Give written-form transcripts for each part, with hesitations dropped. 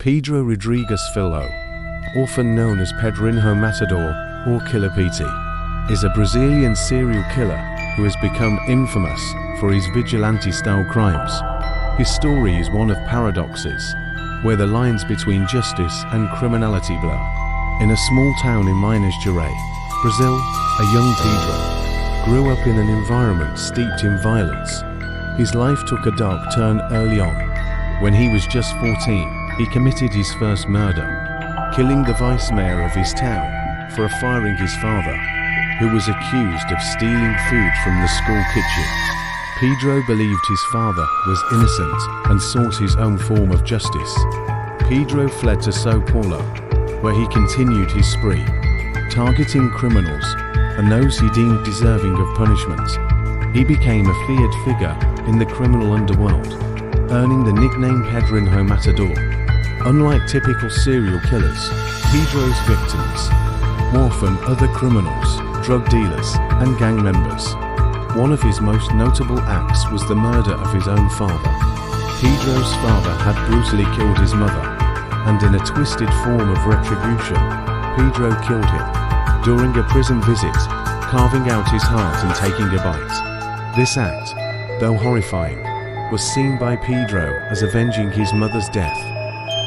Pedro Rodrigues Filho, often known as Pedrinho Matador or Killer Petey, is a Brazilian serial killer who has become infamous for his vigilante-style crimes. His story is one of paradoxes, where the lines between justice and criminality blur. In a small town in Minas Gerais, Brazil, a young Pedro grew up in an environment steeped in violence. His life took a dark turn early on. When he was just 14, he committed his first murder, killing the vice mayor of his town for firing his father, who was accused of stealing food from the school kitchen. Pedro believed his father was innocent and sought his own form of justice. Pedro fled to Sao Paulo, where he continued his spree, targeting criminals and those he deemed deserving of punishment. He became a feared figure in the criminal underworld, earning the nickname Pedrinho Matador. Unlike typical serial killers, Pedro's victims were often other criminals, drug dealers, and gang members. One of his most notable acts was the murder of his own father. Pedro's father had brutally killed his mother, and in a twisted form of retribution, Pedro killed him during a prison visit, carving out his heart and taking a bite. This act, though horrifying, was seen by Pedro as avenging his mother's death.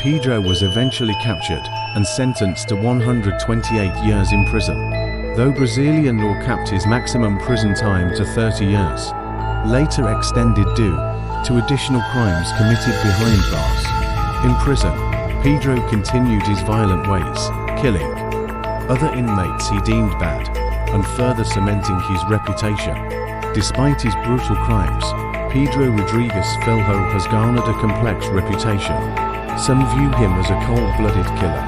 Pedro was eventually captured and sentenced to 128 years in prison, though Brazilian law capped his maximum prison time to 30 years, later extended due to additional crimes committed behind bars. In prison, Pedro continued his violent ways, killing other inmates he deemed bad, and further cementing his reputation. Despite his brutal crimes, Pedro Rodrigues Filho has garnered a complex reputation. Some view him as a cold-blooded killer,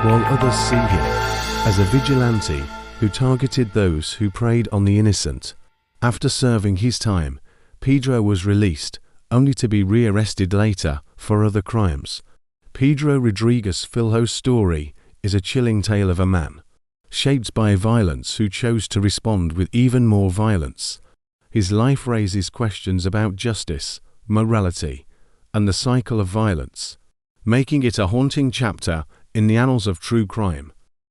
while others see him as a vigilante who targeted those who preyed on the innocent. After serving his time, Pedro was released, only to be rearrested later for other crimes. Pedro Rodrigues Filho's story is a chilling tale of a man, shaped by violence, who chose to respond with even more violence. His life raises questions about justice, morality, and the cycle of violence, making it a haunting chapter in the annals of true crime.